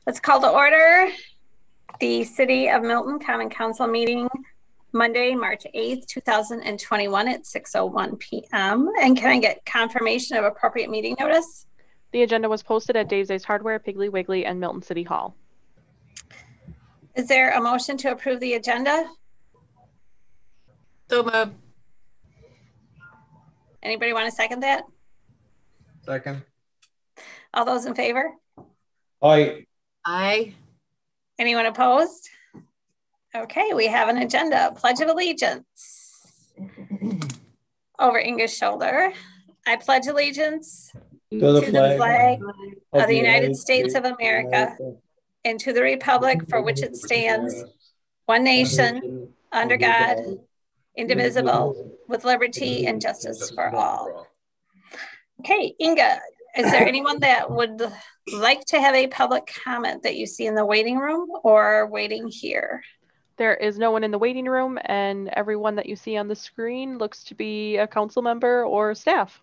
Let's call to order the City of Milton Common Council meeting Monday, March 8th, 2021 at 6:01 p.m. And can I get confirmation of appropriate meeting notice? The agenda was posted at Dave's Ace Hardware, Piggly Wiggly, and Milton City Hall. Is there a motion to approve the agenda? So moved. Anybody want to second that? Second. All those in favor? Aye. Aye. Anyone opposed? Okay, we have an agenda. Pledge of Allegiance. Over Inga's shoulder. I pledge allegiance to the flag of the United States of America and to the republic for which it stands, one nation, under God, indivisible, with liberty and justice for all. Okay, Inga, is there anyone that would like to have a public comment that you see in the waiting room or waiting here? There is no one in the waiting room, and everyone that you see on the screen looks to be a council member or staff.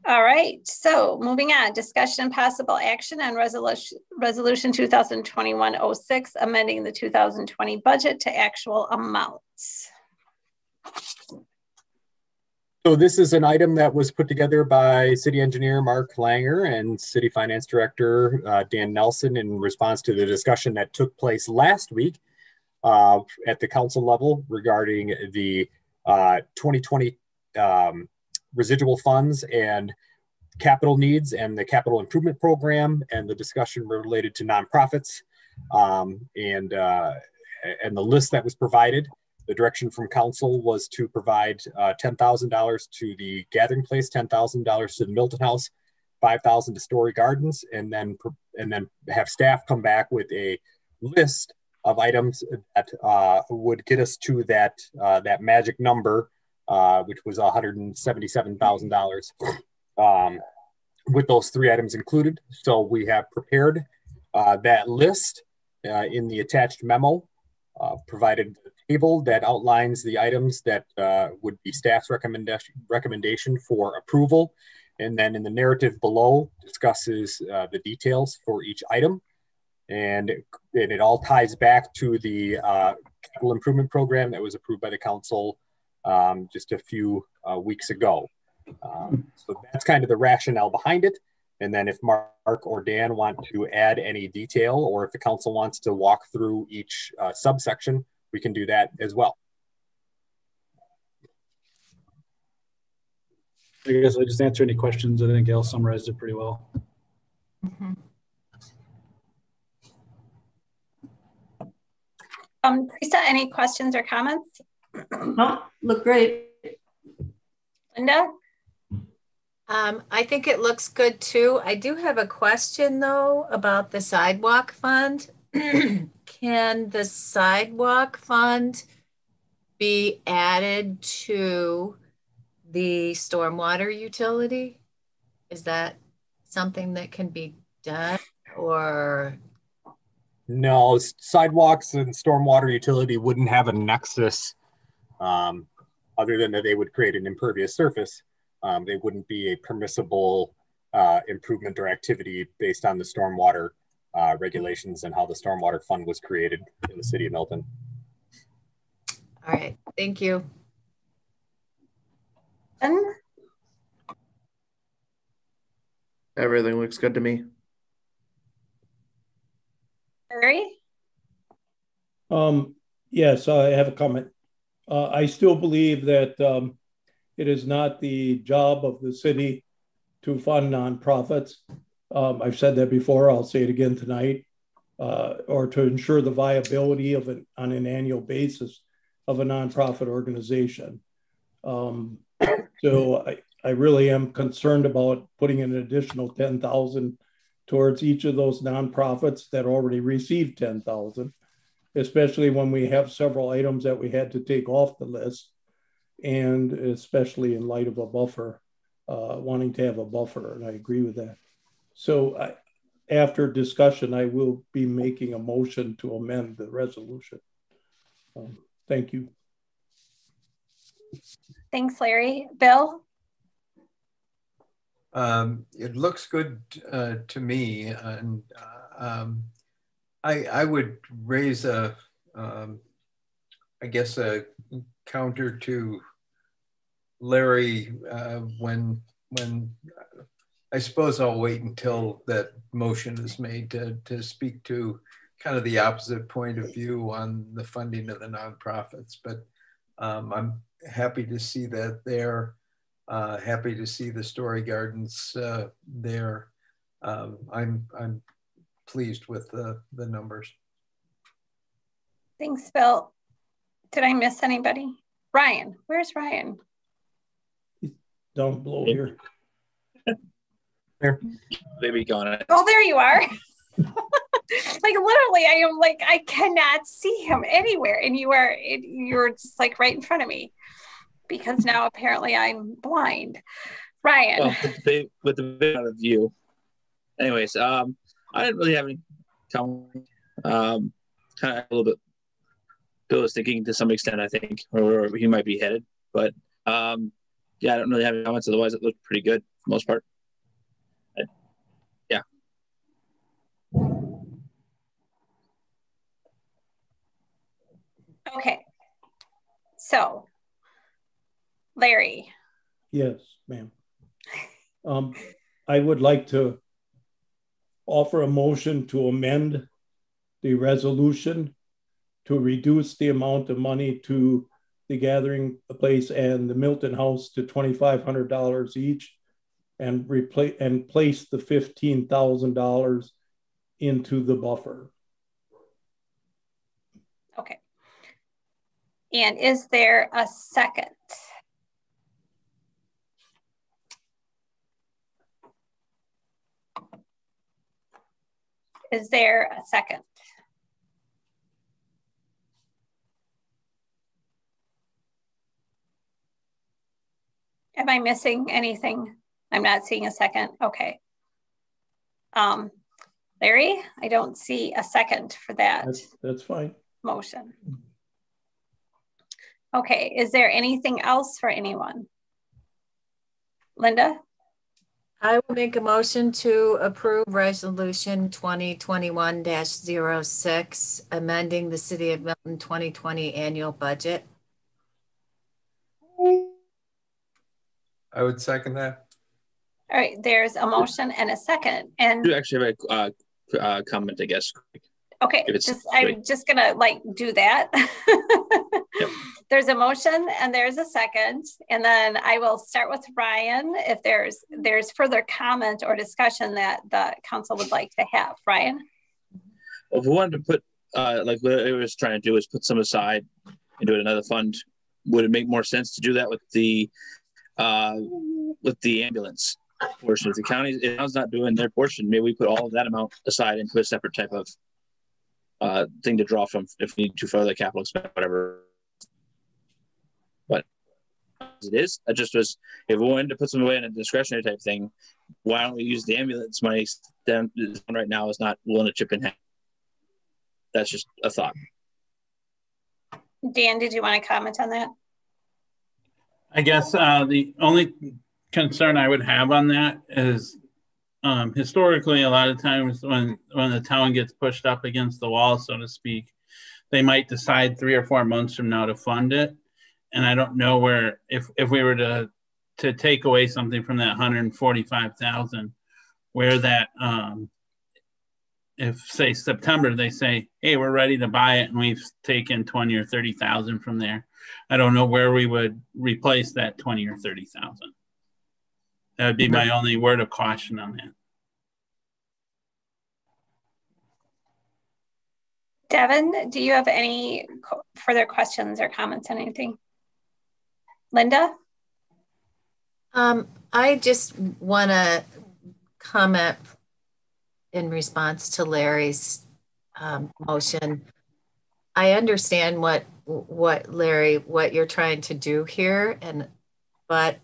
All right, so moving on, discussion and possible action on resolution 2021-06, amending the 2020 budget to actual amounts. So this is an item that was put together by City Engineer Mark Langer and City Finance Director Dan Nelson in response to the discussion that took place last week at the council level regarding the 2020 residual funds and capital needs and the capital improvement program and the discussion related to nonprofits and the list that was provided. The direction from council was to provide $10,000 to the Gathering Place, $10,000 to the Milton House, $5,000 to Story Gardens, and then have staff come back with a list of items that would get us to that magic number, which was $177,000, with those three items included. So we have prepared that list in the attached memo, provided a table that outlines the items that would be staff's recommendation for approval. And then in the narrative below discusses the details for each item. And it all ties back to the capital improvement program that was approved by the council just a few weeks ago. So that's kind of the rationale behind it. And then if Mark or Dan want to add any detail, or if the council wants to walk through each subsection, we can do that as well. I guess I just answer any questions. I think Gail summarized it pretty well. Mm-hmm. Teresa, any questions or comments? No, look great. Linda? I think it looks good too. I do have a question though about the sidewalk fund. Can the sidewalk fund be added to the stormwater utility? Is that something that can be done, or? No, sidewalks and stormwater utility wouldn't have a nexus other than that they would create an impervious surface. They wouldn't be a permissible improvement or activity based on the stormwater regulations and how the stormwater fund was created in the city of Milton. All right, thank you. Everything looks good to me. Barry? Yes, I have a comment. I still believe that it is not the job of the city to fund nonprofits. I've said that before, I'll say it again tonight, or to ensure the viability of it on an annual basis of a nonprofit organization. So I really am concerned about putting an additional $10,000 towards each of those nonprofits that already received $10,000, especially when we have several items that we had to take off the list, and especially in light of a buffer, wanting to have a buffer, and I agree with that. So after discussion, I will be making a motion to amend the resolution. Thank you. Thanks, Larry. Bill? It looks good to me, and I would raise a, I guess a counter to Larry when I suppose I'll wait until that motion is made to speak to kind of the opposite point of view on the funding of the nonprofits. But I'm happy to see that there. Happy to see the Story Gardens there. I'm pleased with the numbers. Thanks, Bill. Did I miss anybody? Ryan, where's Ryan? He's down below here. There. Maybe gone. Oh, there you are. Like literally, I am like, I cannot see him anywhere. And you're just like right in front of me because now apparently I'm blind. Ryan. Well, with the bit out of view. Anyways, I didn't really have any comment. Kind of a little bit, Bill was thinking to some extent, I think, or where he might be headed. But yeah, I don't really have any comments. Otherwise, it looked pretty good for the most part. Yeah. Okay. So, Larry. Yes, ma'am. I would like to offer a motion to amend the resolution to reduce the amount of money to the Gathering Place and the Milton House to $2,500 each, and place the $15,000 into the buffer. Okay. And is there a second? Is there a second? Am I missing anything? I'm not seeing a second. Okay. Larry, I don't see a second for that. That's fine. Motion. Okay, is there anything else for anyone? Linda? I will make a motion to approve resolution 2021-06, amending the City of Milton 2020 annual budget. I would second that. All right, there's a motion and a second. And I do actually have a comment, I guess. Okay, I'm just gonna like do that. Yep. There's a motion and there's a second, and then I will start with Ryan if there's further comment or discussion that the council would like to have. Ryan? Well, if we wanted to put like what I was trying to do is put some aside and do another fund, would it make more sense to do that with the ambulance portion? If the county's not doing their portion, maybe we put all of that amount aside into a separate type of thing to draw from if we need to further capital expense, whatever. But as it is, I just was, if we wanted to put some away in a discretionary type thing, why don't we use the ambulance money? Then right now is not willing to chip in half. That's just a thought. Dan, did you want to comment on that? I guess the only concern I would have on that is historically, a lot of times when the town gets pushed up against the wall, so to speak, they might decide 3 or 4 months from now to fund it. And I don't know where, if we were to take away something from that 145,000, where that, if say September, they say, hey, we're ready to buy it, and we've taken 20 or 30,000 from there. I don't know where we would replace that 20 or 30,000. That would be my only word of caution on that. Devin, do you have any further questions or comments on anything? Linda? I just want to comment in response to Larry's motion. I understand what Larry, what you're trying to do here, but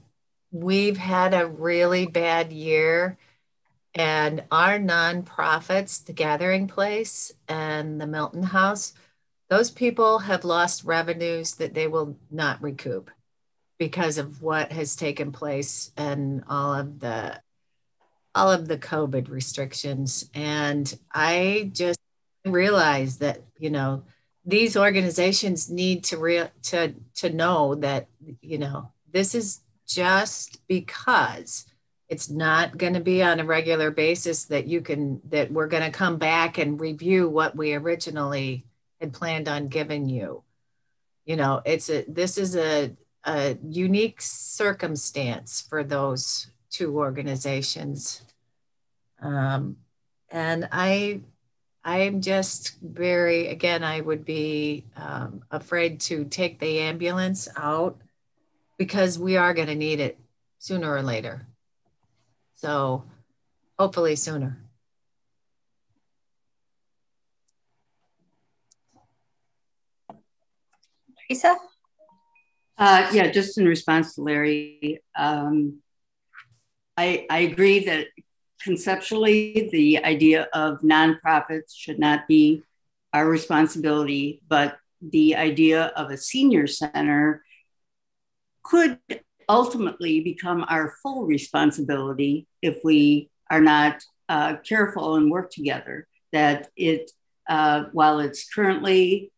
we've had a really bad year, and our nonprofits, the Gathering Place and the Milton House, those people have lost revenues that they will not recoup because of what has taken place and all of the all of the COVID restrictions. And I just realized that, you know, these organizations need to know that, you know, this is just because it's not going to be on a regular basis that we're going to come back and review what we originally had planned on giving you. You know, this is a unique circumstance for those two organizations. And I'm just very, again, I would be afraid to take the ambulance out because we are going to need it sooner or later. So hopefully sooner. Teresa? Yeah, just in response to Larry, I agree that conceptually the idea of nonprofits should not be our responsibility, but the idea of a senior center could ultimately become our full responsibility if we are not careful and work together. That it, while it's currently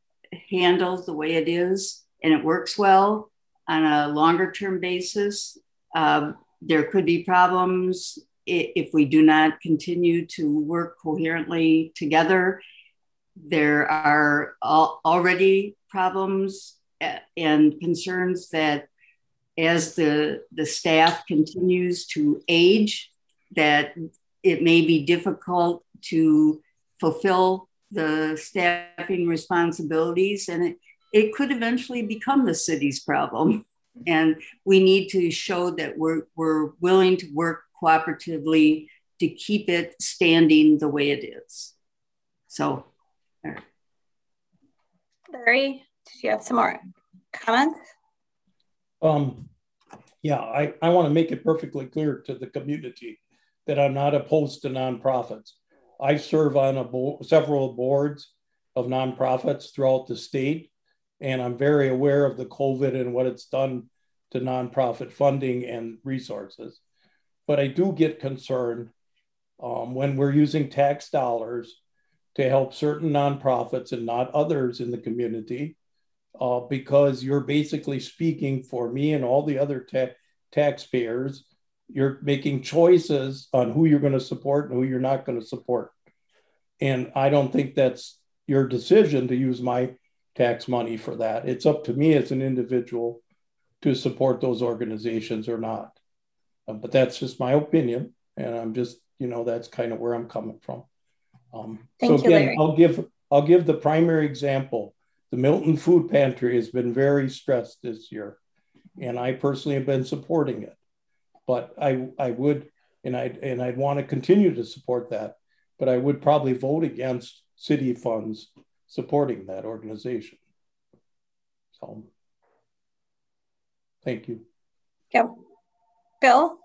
handled the way it is and it works well on a longer term basis, there could be problems if we do not continue to work coherently together. There are already problems and concerns that as the staff continues to age, that it may be difficult to fulfill the staffing responsibilities, and it could eventually become the city's problem. And we need to show that we're willing to work cooperatively to keep it standing the way it is. So, Larry, did you have some more comments? Yeah, I want to make it perfectly clear to the community that I'm not opposed to nonprofits. I serve on several boards of nonprofits throughout the state, and I'm very aware of the COVID and what it's done to nonprofit funding and resources. But I do get concerned when we're using tax dollars to help certain nonprofits and not others in the community, because you're basically speaking for me and all the other taxpayers. You're making choices on who you're going to support and who you're not going to support. And I don't think that's your decision to use my tax money for that. It's up to me as an individual to support those organizations or not. But that's just my opinion. And I'm just, you know, that's kind of where I'm coming from. Thank you, Larry. I'll give the primary example. The Milton Food Pantry has been very stressed this year, and I personally have been supporting it. But I would, and I'd want to continue to support that, but I would probably vote against city funds supporting that organization. So, thank you. Yep. Bill?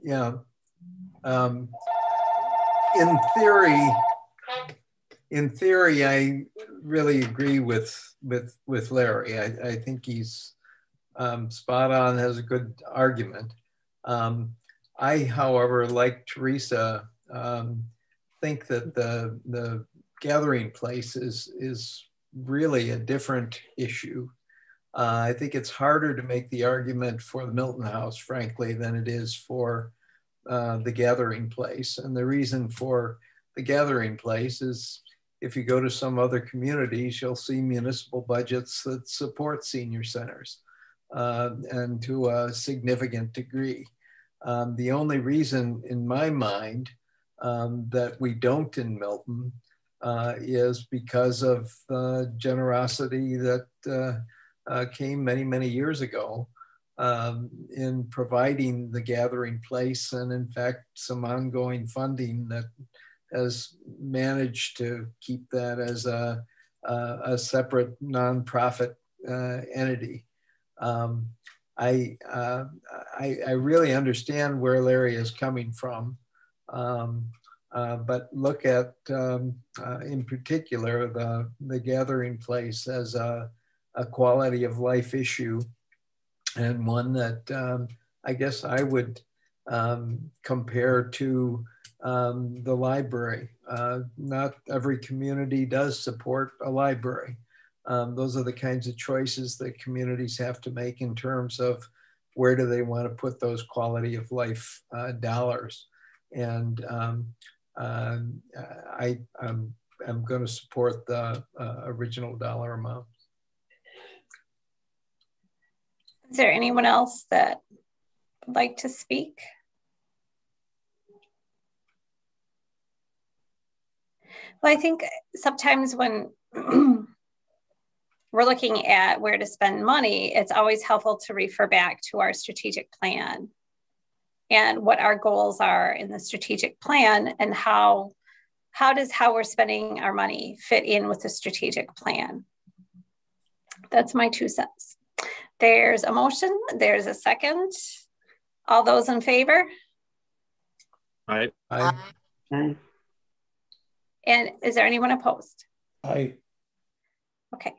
Yeah. In theory, I really agree with Larry. I think he's spot on, has a good argument. I, however, like Teresa, think that the gathering place is really a different issue. I think it's harder to make the argument for the Milton House, frankly, than it is for the gathering place. And the reason for the gathering place is if you go to some other communities, you'll see municipal budgets that support senior centers and to a significant degree. The only reason in my mind that we don't in Milton is because of generosity that came many, many years ago in providing the gathering place, and in fact, some ongoing funding that has managed to keep that as a separate nonprofit entity. I really understand where Larry is coming from, but look at, in particular, the gathering place as a quality of life issue, and one that I guess I would compared to the library. Not every community does support a library. Those are the kinds of choices that communities have to make in terms of where do they want to put those quality of life dollars. And I'm going to support the original dollar amount. Is there anyone else that would like to speak? Well, I think sometimes when we're looking at where to spend money, it's always helpful to refer back to our strategic plan and what our goals are in the strategic plan, and how does how we're spending our money fit in with the strategic plan. That's my 2 cents. There's a motion, there's a second. All those in favor? Aye. Aye. Aye. And is there anyone opposed? Aye. Okay.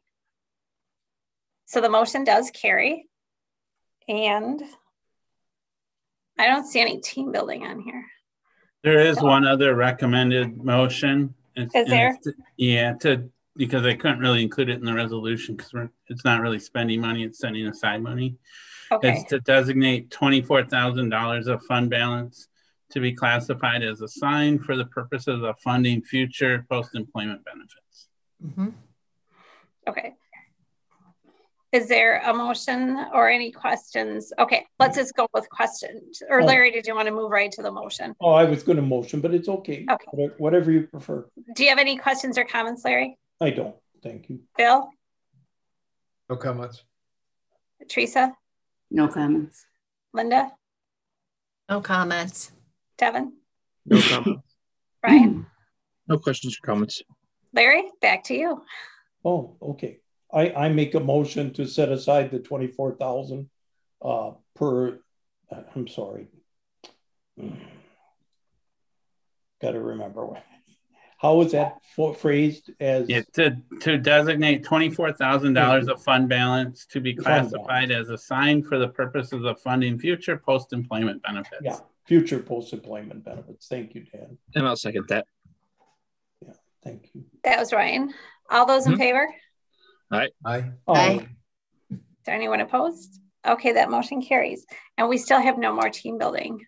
So the motion does carry. And I don't see any team building on here. There is one other recommended motion. Is there? Yeah, because I couldn't really include it in the resolution because it's not really spending money, it's setting aside money. Okay. It's to designate $24,000 of fund balance to be classified as assigned for the purposes of funding future post-employment benefits. Mm-hmm. Okay. Is there a motion or any questions? Okay, let's just go with questions. Or Larry, did you want to move right to the motion? Oh, I was going to motion, but it's okay. Okay. Whatever you prefer. Do you have any questions or comments, Larry? I don't. Thank you. Bill? No comments. Teresa? No comments. Linda? No comments. Devin? No comments. Brian? No questions or comments. Larry, back to you. Oh, okay. I make a motion to set aside the 24,000 per, I'm sorry. Got to remember. How was that phrased as? Yeah, to designate $24,000 of fund balance to be classified as assigned for the purposes of funding future post-employment benefits. Yeah, future post-employment benefits. Thank you, Dan. And I'll second that. Yeah, thank you. That was Ryan. All those in favor? Aye. Aye. Aye. Is there anyone opposed? Okay, that motion carries. And we still have no more team building.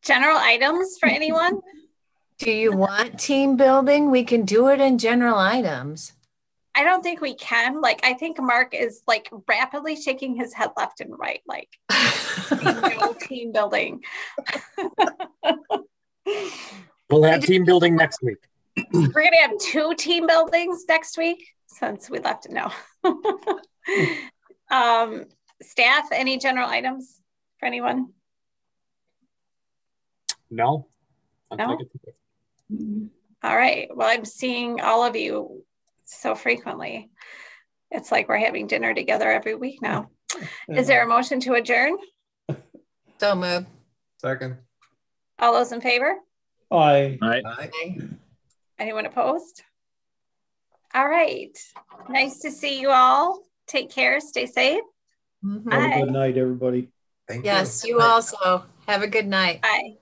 General items for anyone? Do you want team building? We can do it in general items. I don't think we can. Like, I think Mark is like rapidly shaking his head left and right, like no team building. We'll have team building next week. We're gonna have 2 team buildings next week since we left it now. Staff, any general items for anyone? No. No? All right. Well, I'm seeing all of you so frequently. It's like we're having dinner together every week now. Is there a motion to adjourn? So moved. Second. All those in favor? Aye. Aye. Aye. Anyone opposed? All right. Nice to see you all. Take care. Stay safe. Mm-hmm. Have a good night, everybody. Thank Yes, you. you also. Have a good night. Bye.